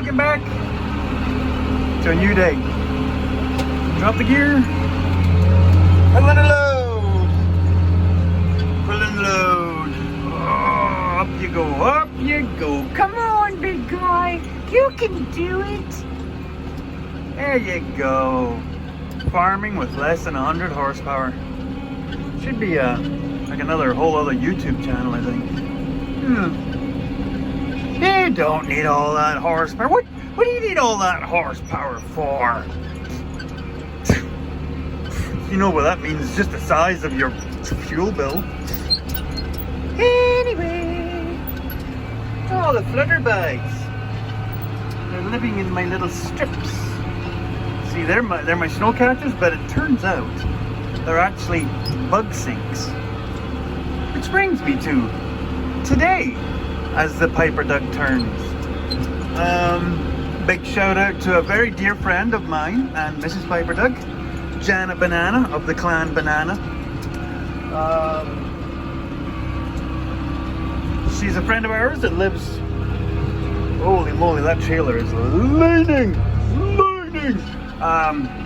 welcome back to a new day. Drop the gear. And let it load. Pull and load. Oh, up you go, up you go. Come on, big guy. You can do it. There you go. Farming with less than 100 horsepower. Should be like another whole other YouTube channel, I think. You don't need all that horsepower. What do you need all that horsepower for? You know what that means? It's just the size of your fuel bill. Anyway, oh, the flutterbugs. They're living in my little strips. See, they're my snow catchers, but it turns out they're actually bug sinks. Which brings me to today, as the Piper duck turns. Big shout out to a very dear friend of mine and Mrs. Piper Duck, Jana Banana of the clan Banana. She's a friend of ours that lives, holy moly, that trailer is leaning.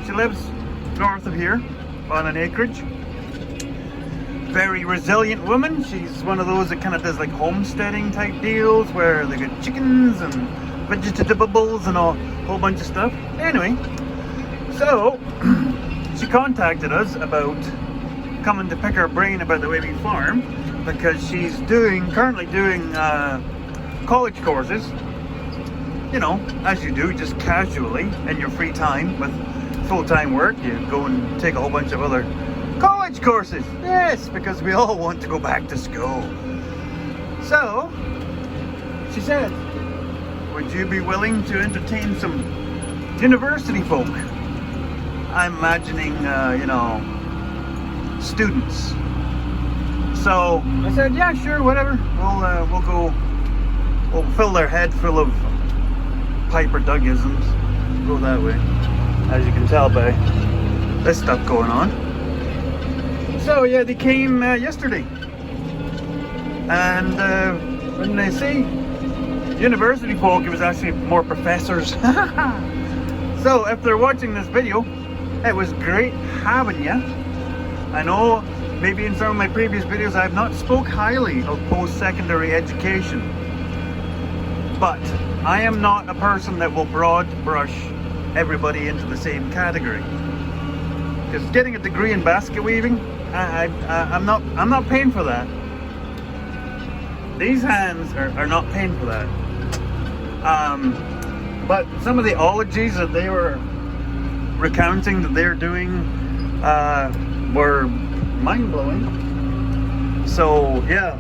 She lives north of here on an acreage. Very resilient woman. She's one of those that kind of does like homesteading type deals where they get chickens and vegetables and a whole bunch of stuff. Anyway, so she contacted us about coming to pick her brain about the way we farm, because she's currently doing college courses. You know, as you do, just casually in your free time with full-time work, you go and take a whole bunch of other college courses. Yes, because we all want to go back to school. So she said, would you be willing to entertain some university folk? I'm imagining, you know, students. So I said, yeah, sure, whatever. We'll go. We'll fill their head full of Piper Dougisms. Go that way, as you can tell by this stuff going on. So yeah, they came yesterday, and when they say university folk, it was actually more professors. So if they're watching this video, it was great having you. I know maybe in some of my previous videos I have not spoke highly of post-secondary education, but I am not a person that will broad brush everybody into the same category. Because getting a degree in basket weaving, I'm not paying for that. These hands are not paying for that. But some of the ologies that they were recounting that they're doing were mind-blowing. So yeah,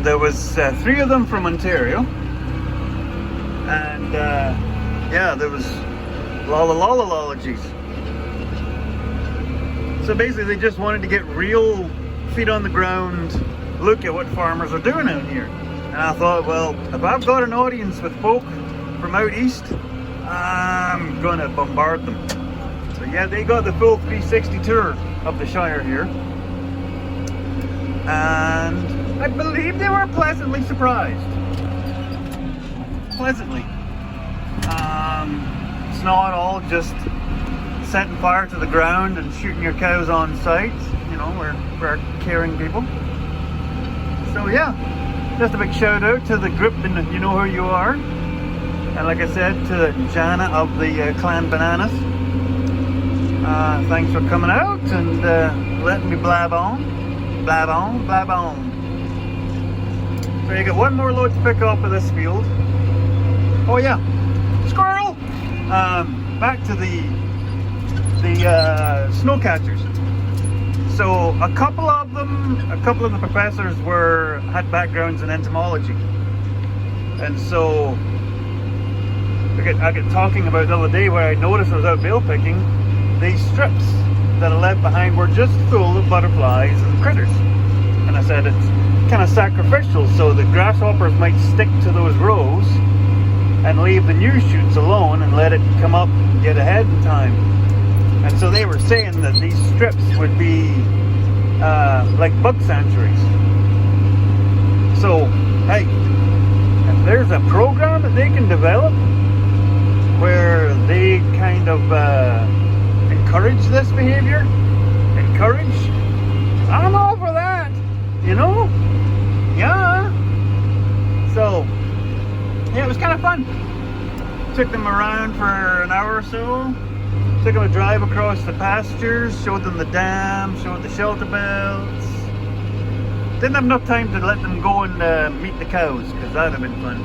there was 3 of them from Ontario, and yeah, there was ologies. So basically they just wanted to get real feet on the ground, look at what farmers are doing out here. And I thought, well, if I've got an audience with folk from out east, I'm gonna bombard them. So yeah, they got the full 360 tour of the Shire here. And I believe they were pleasantly surprised. Pleasantly. It's not all just setting fire to the ground and shooting your cows on site. You know, we're caring people. So yeah, just a big shout out to the group, and you know who you are. And like I said, to Jana of the clan Bananas. Thanks for coming out and letting me blab on. Blab on, blab on. So you got one more load to pick up of this field. Oh yeah, squirrel! Back to the snow catchers. So a couple of the professors had backgrounds in entomology, and so I get talking about the other day where I noticed I was out bale picking. These strips that I left behind were just full of butterflies and critters, and I said it's kind of sacrificial, so the grasshoppers might stick to those rows and leave the new shoots alone and let it come up and get ahead in time. And so they were saying that these strips would be like bug sanctuaries. So hey, if there's a program that they can develop where they kind of encourage this behavior. Encourage? I'm all for that, you know? Yeah. So, yeah, it was kind of fun. Took them around for an hour or so. Took them a drive across the pastures, showed them the dam, showed the shelter belts. Didn't have enough time to let them go and meet the cows, because that'd have been fun.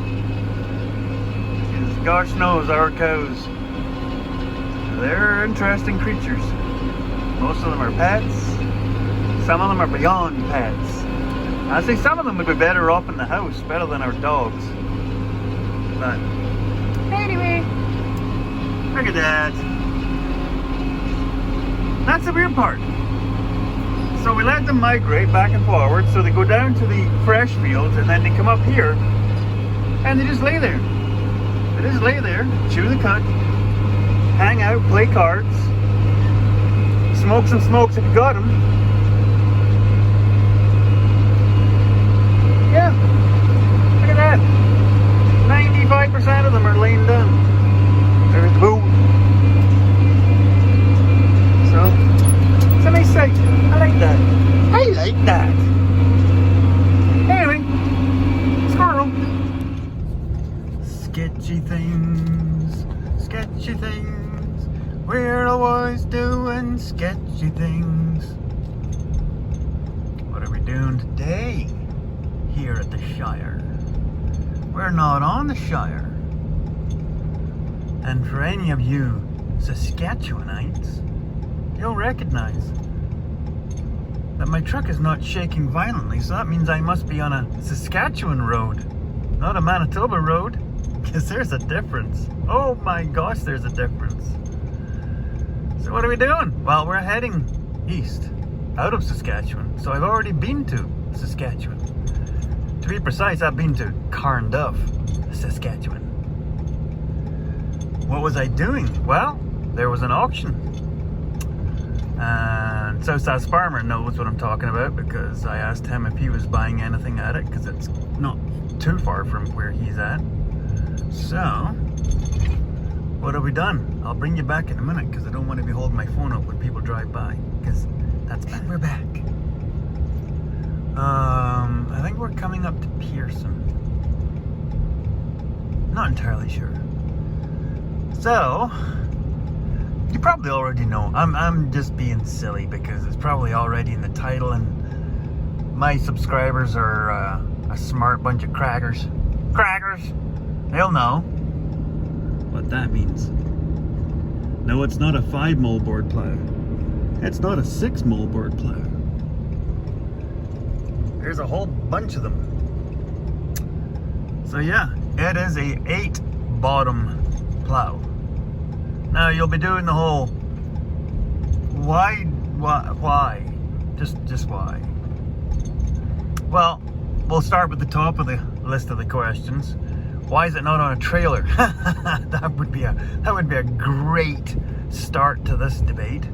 Because gosh knows our cows, they're interesting creatures. Most of them are pets. Some of them are beyond pets. I think some of them would be better off in the house, better than our dogs. But anyway, look at that. That's the weird part. So we let them migrate back and forward, so they go down to the fresh fields and then they come up here and they just lay there. They just lay there, chew the cud, hang out, play cards, smoke some smokes if you got them. Yeah, look at that. 95% of them are laying down. There's the boo. So, it's a nice sight. I like that. I like that. Anyway, squirrel. Sketchy things, sketchy things. We're always doing sketchy things. What are we doing today here at the Shire? We're not on the Shire. And for any of you Saskatchewanites, you'll recognize that my truck is not shaking violently, so that means I must be on a Saskatchewan road, not a Manitoba road, because there's a difference. Oh my gosh, there's a difference. So what are we doing? Well, we're heading east, out of Saskatchewan. So I've already been to Saskatchewan. To be precise, I've been to Carnduff, Saskatchewan. What was I doing? Well, there was an auction. And South Farmer knows what I'm talking about, because I asked him if he was buying anything at it, because it's not too far from where he's at. So, what have we done? I'll bring you back in a minute, because I don't want to be holding my phone up when people drive by, because that's bad. We're back. I think we're coming up to Pearson. Not entirely sure. So, you probably already know. I'm just being silly because it's probably already in the title, and my subscribers are a smart bunch of crackers. Crackers! They'll know what that means. No, it's not a 5 moldboard plow. It's not a 6 moldboard plow. There's a whole bunch of them. So yeah, it is a 8 bottom plow. Now you'll be doing the whole why? Just why? Well, we'll start with the top of the list of the questions. Why is it not on a trailer? that would be a great start to this debate.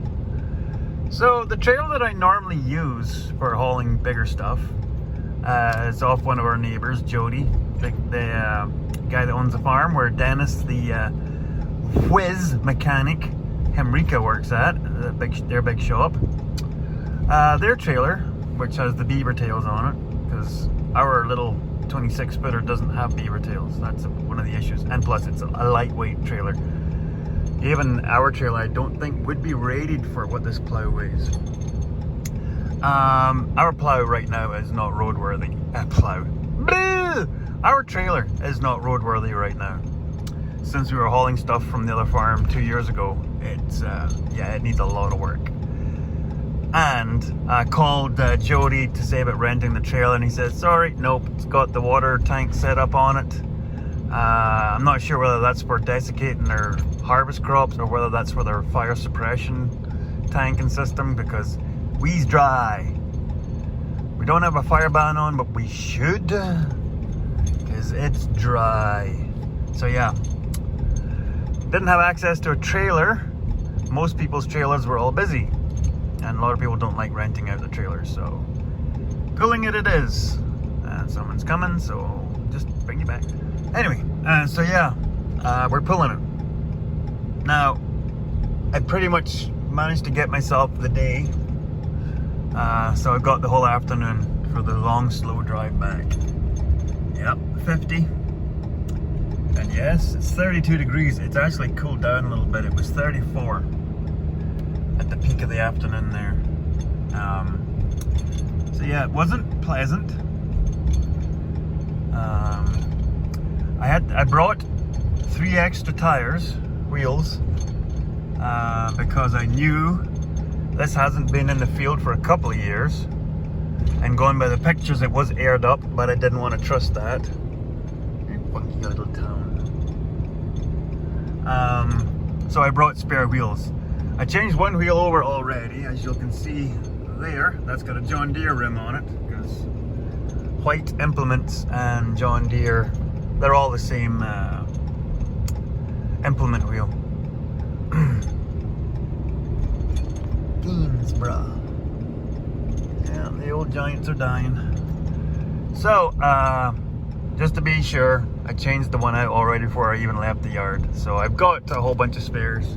So the trailer that I normally use for hauling bigger stuff is off one of our neighbors, Jody, the guy that owns the farm where Dennis, the whiz mechanic, Henrika works at, their big shop. Their trailer, which has the beaver tails on it, because our little 26 footer doesn't have beaver tails. That's one of the issues. And plus it's a lightweight trailer. Even our trailer I don't think would be rated for what this plow weighs. Our plow right now is not roadworthy. Our trailer is not roadworthy right now. Since we were hauling stuff from the other farm 2 years ago, it's it needs a lot of work. And I called Jody to say about renting the trailer, and he said, sorry, nope, it's got the water tank set up on it. I'm not sure whether that's for desiccating their harvest crops or whether that's for their fire suppression tank and system, because we's dry. We don't have a fire ban on, but we should, because it's dry. So yeah, didn't have access to a trailer. Most people's trailers were all busy, and a lot of people don't like renting out the trailer, so pulling it is. And someone's coming, so just bring you back. Anyway, so yeah, we're pulling it. Now, I pretty much managed to get myself the day. So I've got the whole afternoon for the long, slow drive back. Yep, 50. And yes, it's 32 degrees. It's actually cooled down a little bit. It was 34 at the peak of the afternoon there. So yeah, it wasn't pleasant. I brought 3 extra tires, wheels, because I knew this hasn't been in the field for a couple of years, and going by the pictures it was aired up, but I didn't want to trust that. Funky little town. So I brought spare wheels. I changed one wheel over already, as you can see there. That's got a John Deere rim on it, because white implements and John Deere, they're all the same implement wheel. Beans, bruh. Yeah, the old giants are dying. So, just to be sure, I changed the one out already before I even left the yard. So I've got a whole bunch of spares. You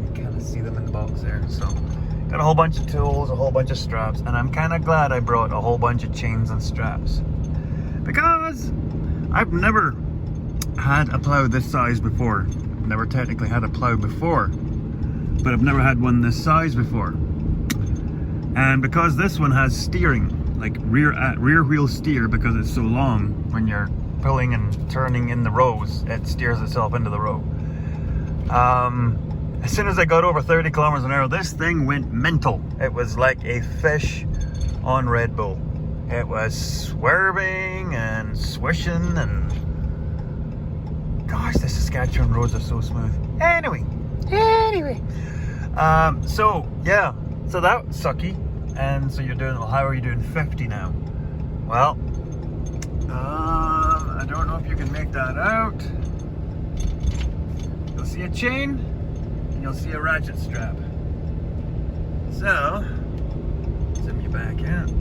can kind of see them in the box there. So, got a whole bunch of tools, a whole bunch of straps, and I'm kind of glad I brought a whole bunch of chains and straps, because I've never had a plow this size before. I've never technically had a plow before, but I've never had one this size before. And because this one has steering, like rear wheel steer, because it's so long, when you're pulling and turning in the rows, it steers itself into the row. As soon as I got over 30 kilometers an hour, this thing went mental. It was like a fish on Red Bull. It was swerving and swishing, and gosh, the Saskatchewan roads are so smooth. Anyway. So yeah, so that was sucky. And so you're doing, well, how are you doing 50 now? Well, I don't know if you can make that out. You'll see a chain, and you'll see a ratchet strap. So, zoom you back in.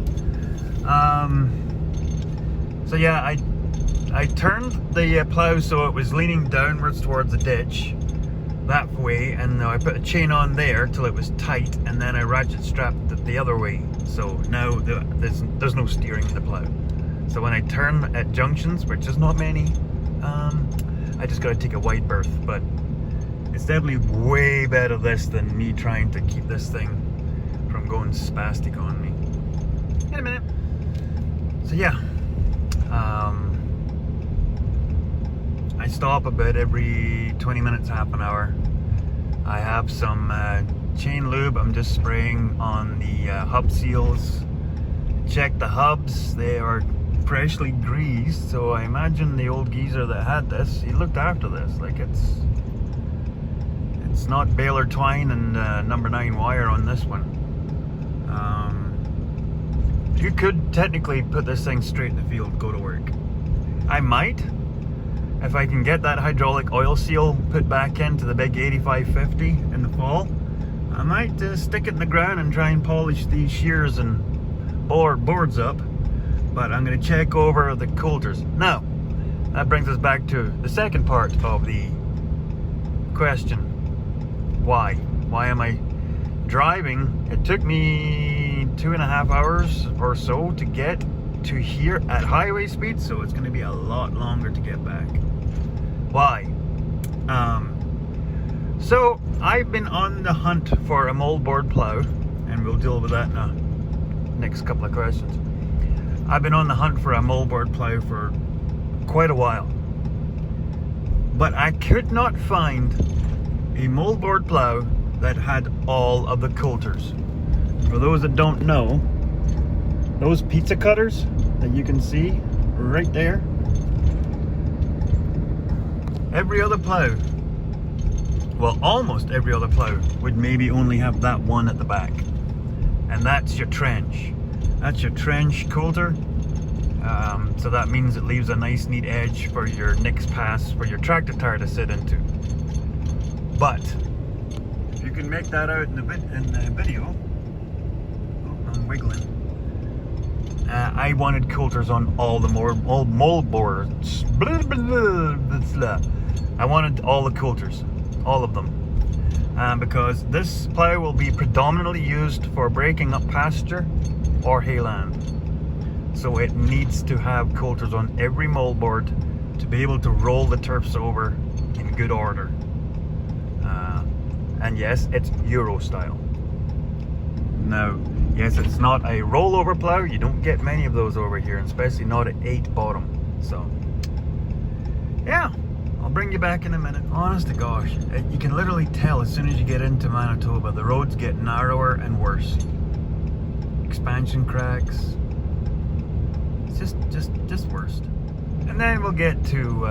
So yeah, I turned the plow so it was leaning downwards towards the ditch that way, and I put a chain on there till it was tight, and then I ratchet strapped it the other way. So now there's no steering in the plow. So when I turn at junctions, which is not many, I just gotta take a wide berth. But it's definitely way better this than me trying to keep this thing from going spastic on me. In a minute. So yeah, I stop about every 20 minutes, half an hour. I have some chain lube. I'm just spraying on the hub seals. Check the hubs. They are freshly greased, so I imagine the old geezer that had this, he looked after this. Like it's not baler twine and number 9 wire on this one. You could technically put this thing straight in the field, go to work. I might, if I can get that hydraulic oil seal put back into the big 8550 in the fall. I might stick it in the ground and try and polish these shears and boards up. But I'm going to check over the coulters. Now, that brings us back to the second part of the question. Why? Why am I driving? It took me 2.5 hours or so to get to here at highway speed, so it's going to be a lot longer to get back. Why? So I've been on the hunt for a moldboard plow, and we'll deal with that in the next couple of questions. I've been on the hunt for a moldboard plow for quite a while, but I could not find a moldboard plow that had all of the coulters. For those that don't know, those pizza cutters that you can see right there, every other plow, well, almost every other plow would maybe only have that one at the back, and that's your trench. That's your trench coulter. So that means it leaves a nice neat edge for your next pass for your tractor tire to sit into. But if you can make that out in the video, oh, I'm wiggling. I wanted coulters on all the mold boards. Blah, blah, blah, blah, blah. I wanted all the coulters, all of them. Because this plow will be predominantly used for breaking up pasture or hayland. So it needs to have coulters on every moldboard to be able to roll the turfs over in good order. And yes, it's Euro style. Now, yes, it's not a rollover plow. You don't get many of those over here, especially not at 8 bottom. So, yeah, I'll bring you back in a minute. Honest to gosh, you can literally tell as soon as you get into Manitoba, the roads get narrower and worse. Expansion cracks. It's just worst. And then we'll get to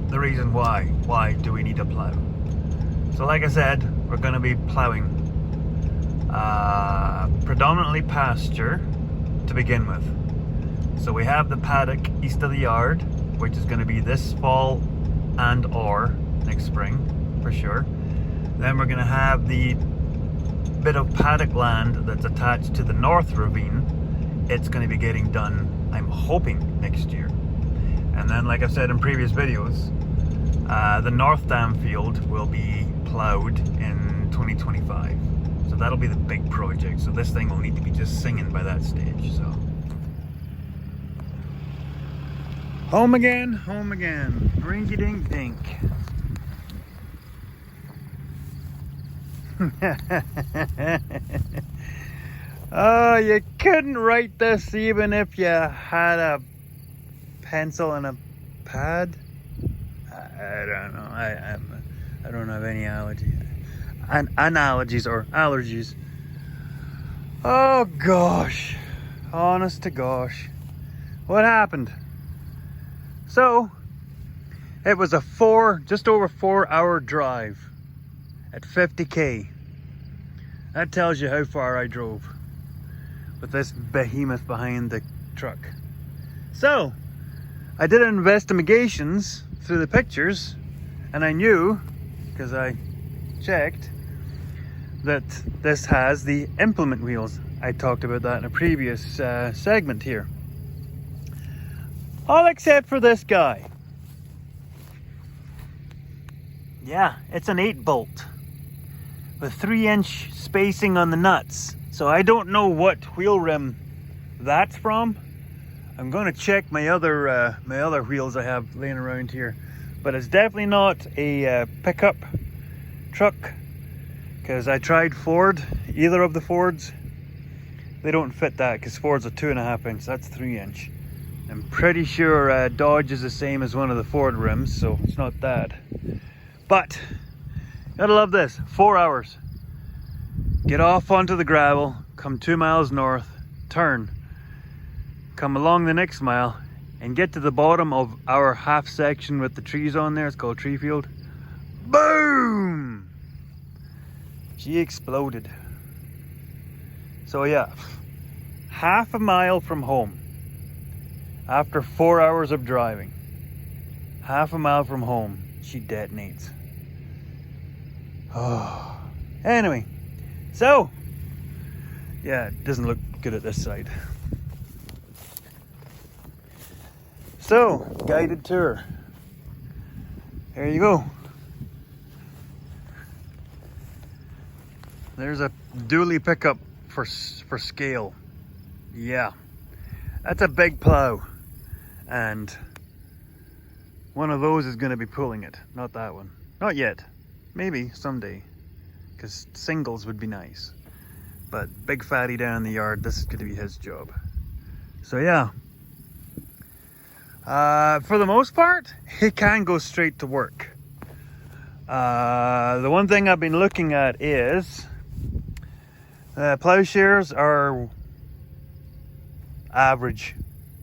the reason why. Why do we need a plow? So like I said, we're going to be plowing predominantly pasture to begin with. So we have the paddock east of the yard, which is going to be this fall and or next spring for sure. Then we're going to have the bit of paddock land that's attached to the north ravine. It's going to be getting done, I'm hoping, next year. And then, like I've said in previous videos, the North Dam field will be plowed in 2025. So that'll be the big project. So this thing will need to be just singing by that stage. So home again, rinky dink dink. Oh, you couldn't write this even if you had a pencil and a pad. I don't know. I don't have any analogies or allergies. Oh gosh, honest to gosh, what happened? So it was a just over 4 hour drive at 50k. That tells you how far I drove with this behemoth behind the truck. So I did investigations through the pictures, and I knew, because I checked, that this has the implement wheels. I talked about that in a previous segment here. All except for this guy. Yeah, it's an 8-bolt with 3-inch spacing on the nuts. So I don't know what wheel rim that's from. I'm going to check my other wheels I have laying around here, but it's definitely not a pickup truck, because I tried Ford, either of the Fords. They don't fit that, because Ford's a 2.5 inch, that's 3-inch. I'm pretty sure Dodge is the same as one of the Ford rims, so it's not that. But gotta love this. 4 hours. Get off onto the gravel, come 2 miles north, turn, come along the next mile, and get to the bottom of our half section with the trees on there. It's called Tree Field. Boom! She exploded. So yeah, half a mile from home after 4 hours of driving. Half a mile from home, she detonates. Oh. Anyway, so yeah, it doesn't look good at this side. So, guided tour. There you go. There's a dually pickup for scale. Yeah, that's a big plow, and one of those is going to be pulling it. Not that one. Not yet. Maybe someday, because singles would be nice. But big fatty down in the yard, this is going to be his job. So yeah. For the most part, he can go straight to work. The one thing I've been looking at is plowshares are average.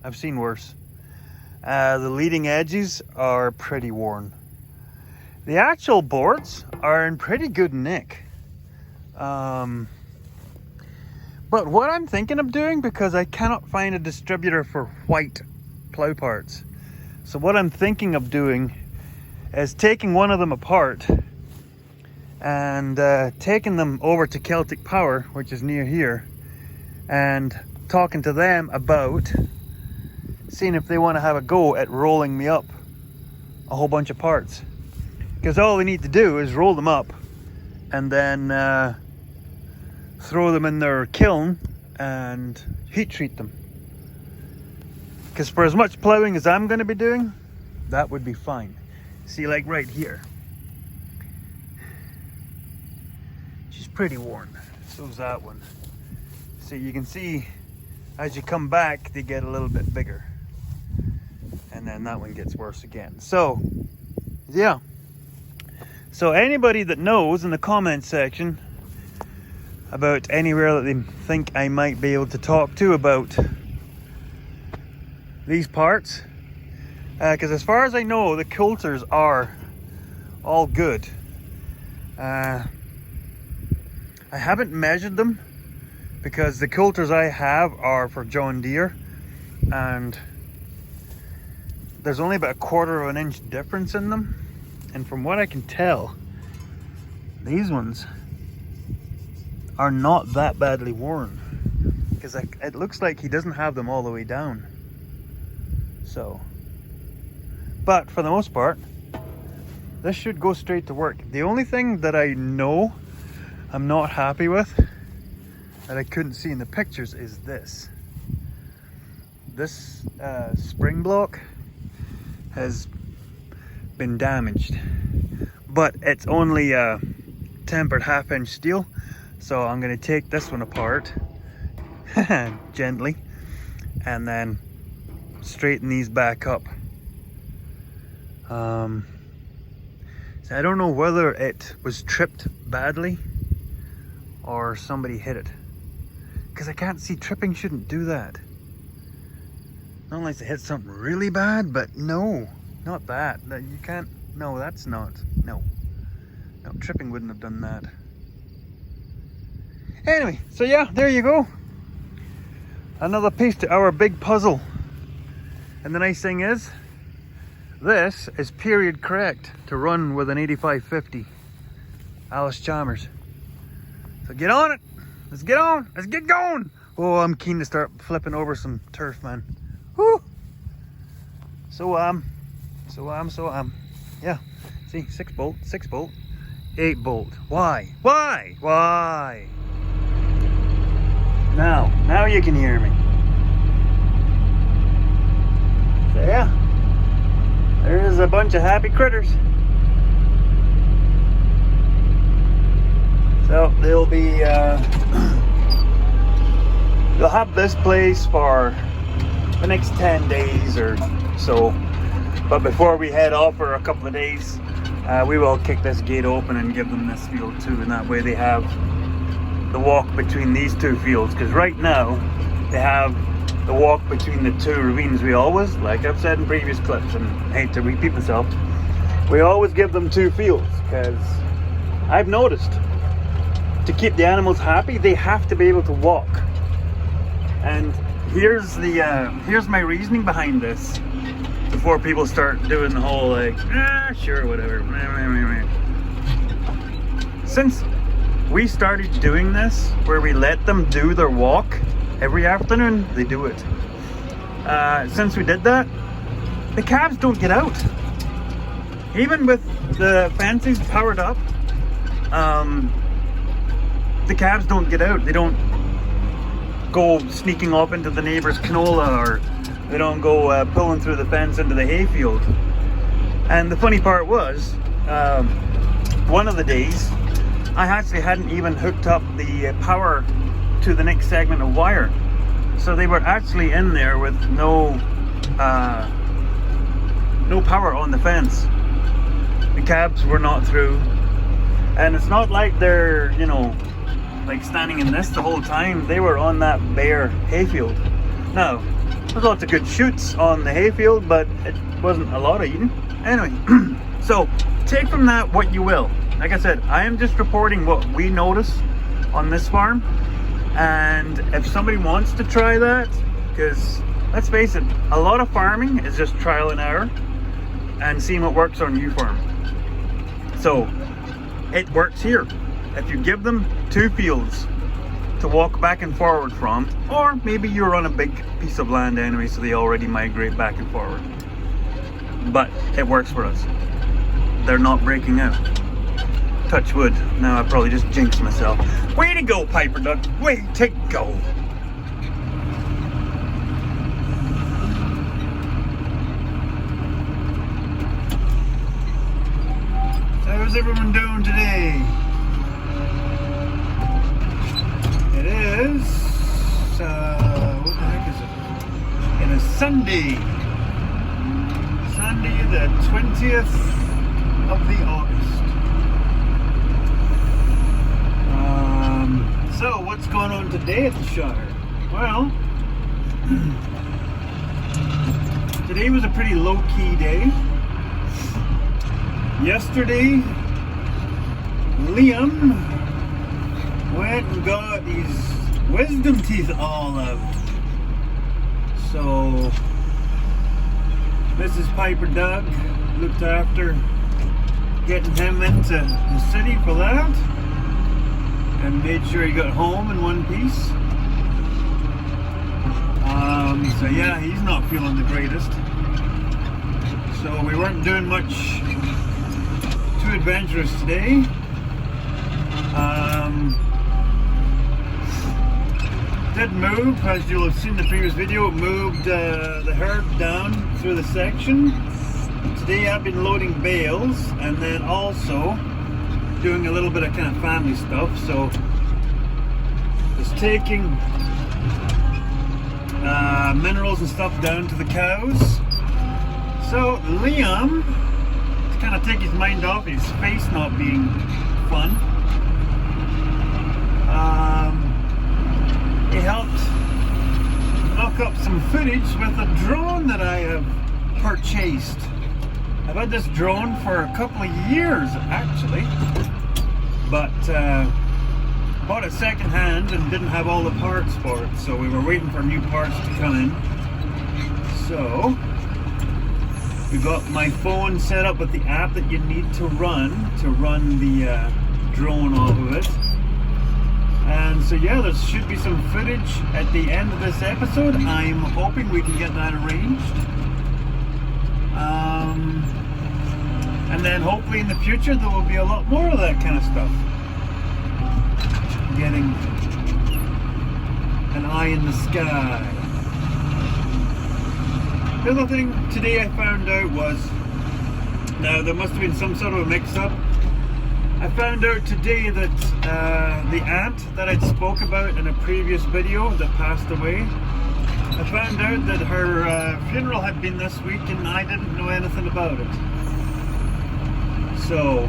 I've seen worse. The leading edges are pretty worn. The actual boards are in pretty good nick. But what I'm thinking of doing, because I cannot find a distributor for white plow parts, so what I'm thinking of doing is taking one of them apart and taking them over to Celtic Power, which is near here, and talking to them about seeing if they want to have a go at rolling me up a whole bunch of parts, because all they need to do is roll them up and then throw them in their kiln and heat treat them. Because for as much plowing as I'm going to be doing, that would be fine. See, like right here, she's pretty worn. So's that one. So you can see as you come back, they get a little bit bigger. And then that one gets worse again. So, yeah. So anybody that knows in the comment section about anywhere that they think I might be able to talk to about these parts, because as far as I know, the coulters are all good. I haven't measured them because the coulters I have are for John Deere, and there's only about 1/4 of an inch difference in them. And from what I can tell, these ones are not that badly worn, because it looks like he doesn't have them all the way down. So, but for the most part, this should go straight to work. The only thing that I know I'm not happy with, that I couldn't see in the pictures, is this. This spring block has been damaged, but it's only tempered 1/2 inch steel, so I'm going to take this one apart gently and then straighten these back up. So I don't know whether it was tripped badly or somebody hit it, because I can't see, tripping shouldn't do that. Not unless it hit something really bad, but no, not that. You can't, no, that's not, no, tripping wouldn't have done that. Anyway, so yeah, there you go. Another piece to our big puzzle. And the nice thing is, this is period correct to run with an 8550 Alice Chalmers. So get on it. Let's get on. Let's get going. Oh, I'm keen to start flipping over some turf, man. Whoo. So yeah. See, 6 bolt, 8 bolt. Why? Now you can hear me. So yeah, there's a bunch of happy critters. So they'll be, they'll have this place for the next 10 days or so. But before we head off for a couple of days, we will kick this gate open and give them this field too, and that way they have the walk between these two fields. Because right now they have the walk between the two ravines. We always, like I've said in previous clips, and I hate to repeat myself, we always give them 2 fields, because I've noticed to keep the animals happy, they have to be able to walk. And here's my reasoning behind this, before people start doing the whole like, sure, whatever. Since we started doing this, where we let them do their walk every afternoon, they do it. Since we did that, the calves don't get out. Even with the fences powered up, the calves don't get out. They don't go sneaking off into the neighbor's canola, or they don't go pulling through the fence into the hayfield. And the funny part was, one of the days, I actually hadn't even hooked up the power to the next segment of wire. So they were actually in there with no power on the fence. The calves were not through. And it's not like they're, you know, like standing in this the whole time. They were on that bare hayfield. Now, there's lots of good shoots on the hayfield, but it wasn't a lot of eating. Anyway, so take from that what you will. Like I said, I am just reporting what we notice on this farm. And if somebody wants to try that, because let's face it, a lot of farming is just trial and error and seeing what works on your farm. So it works here. If you give them 2 fields to walk back and forward from, or maybe you're on a big piece of land anyway, so they already migrate back and forward. But it works for us. They're not breaking out. Touch wood. Now I probably just jinxed myself. Way to go, Piper Duck. Way to go. How's everyone doing today? It is, what the heck is it? It is Sunday. Sunday the 20th of the August. So what's going on today at the Shire? Well, today was a pretty low-key day. Yesterday, Liam went and got his wisdom teeth all out. So, Mrs. Piper Doug looked after getting him into the city for that, and made sure he got home in one piece. So yeah, he's not feeling the greatest. So we weren't doing much too adventurous today. Did move, as you'll have seen in the previous video, it moved the herd down through the section. Today I've been loading bales and then also doing a little bit of kind of family stuff. So it's taking minerals and stuff down to the cows. So Liam, to kind of take his mind off his face not being fun, he helped knock up some footage with a drone that I have purchased. I've had this drone for a couple of years actually, but bought it second hand and didn't have all the parts for it, so we were waiting for new parts to come in. So we got my phone set up with the app that you need to run the drone off of it. And so yeah, there should be some footage at the end of this episode. I'm hoping we can get that arranged. And then hopefully in the future there will be a lot more of that kind of stuff. Getting an eye in the sky. The other thing today I found out was, now there must have been some sort of a mix-up. I found out today that the aunt that I'd spoke about in a previous video that passed away, I found out that her funeral had been this week and I didn't know anything about it. So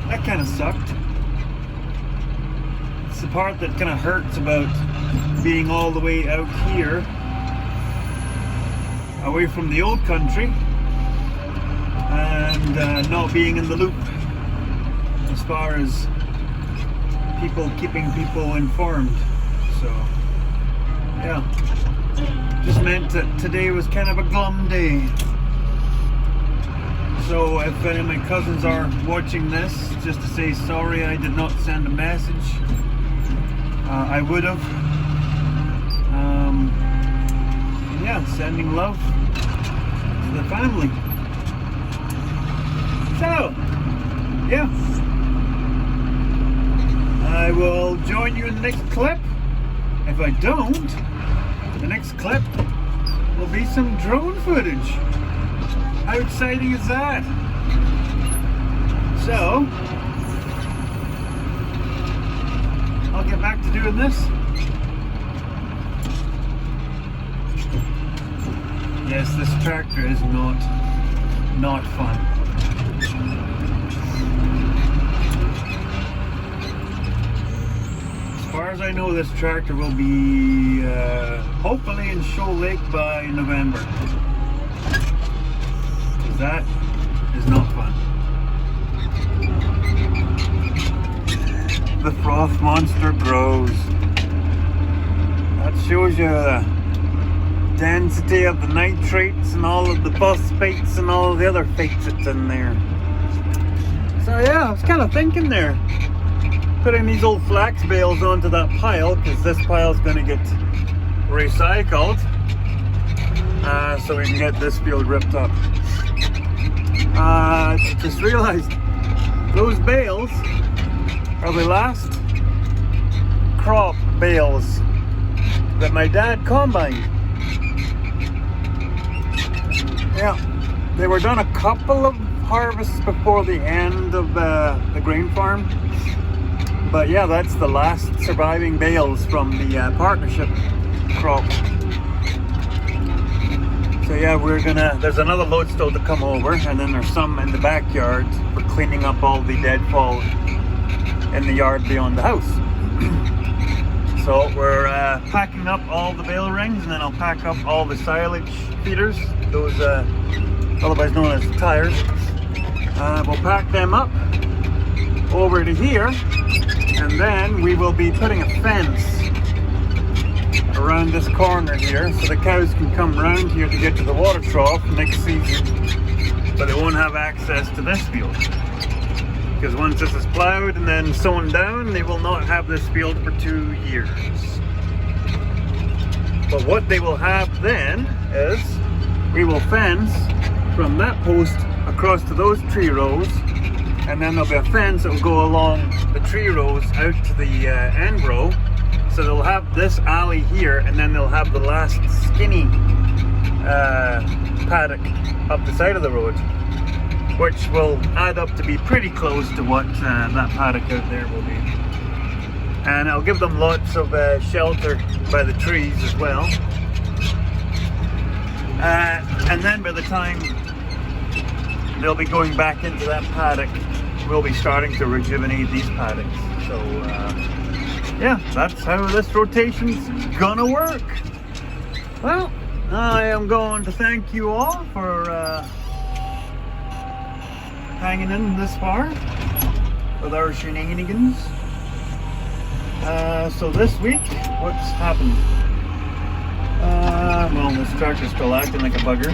that kind of sucked. It's the part that kind of hurts about being all the way out here, away from the old country, and not being in the loop as far as keeping people informed. So yeah, just meant that today was kind of a glum day. So if any of my cousins are watching this, just to say sorry I did not send a message. I would have. Yeah, sending love to the family. So, yeah. I will join you in the next clip. If I don't, the next clip will be some drone footage. How exciting is that? So, I'll get back to doing this. Yes, this tractor is not fun. As far as I know, this tractor will be hopefully in Shoal Lake by November. Because that is not fun. The froth monster grows. That shows you the density of the nitrates and all of the phosphates and all of the other fates that's in there. So yeah, I was kind of thinking there, putting these old flax bales onto that pile because this pile is going to get recycled, so we can get this field ripped up. Just realized those bales are the last crop bales that my dad combined. Yeah, they were done a couple of harvests before the end of the grain farm, but yeah, that's the last surviving bales from the partnership crop. So yeah, there's another load still to come over, and then there's some in the backyard for cleaning up all the deadfall in the yard beyond the house. So we're packing up all the bale rings, and then I'll pack up all the silage feeders, those otherwise known as tires. We'll pack them up over to here, and then we will be putting a fence around this corner here so the cows can come around here to get to the water trough next season, but they won't have access to this field. Because once this is plowed and then sown down, they will not have this field for 2 years. But what they will have then is, we will fence from that post across to those tree rows, and then there'll be a fence that will go along the tree rows out to the end row. So they'll have this alley here, and then they'll have the last skinny paddock up the side of the road, which will add up to be pretty close to what that paddock out there will be. And it'll give them lots of shelter by the trees as well. And then by the time they'll be going back into that paddock, we'll be starting to rejuvenate these paddocks. So yeah, that's how this rotation's gonna work. Well, I am going to thank you all for hanging in this far with our shenanigans. So this week, what's happened? Well, this tractor's still acting like a bugger.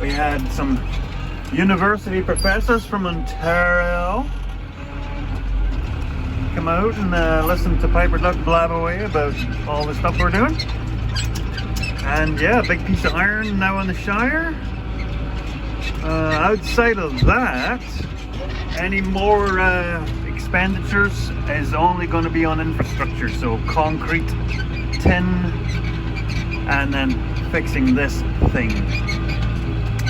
We had some university professors from Ontario come out and listen to Piper Duck blab away about all the stuff we're doing. And yeah, a big piece of iron now in the Shire. Outside of that, any more expenditures is only going to be on infrastructure, so concrete, tin, and then fixing this thing.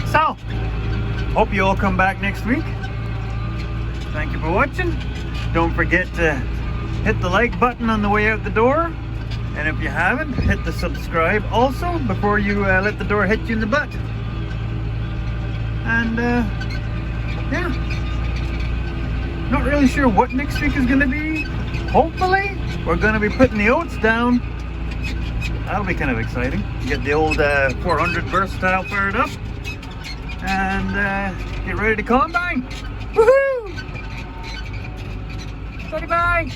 So, hope you all come back next week. Thank you for watching. Don't forget to hit the like button on the way out the door. And if you haven't, hit the subscribe also before you let the door hit you in the butt. And yeah, not really sure what next week is going to be. Hopefully, we're going to be putting the oats down. That'll be kind of exciting. Get the old 400 versatile fired up and get ready to combine. Woohoo! Say bye.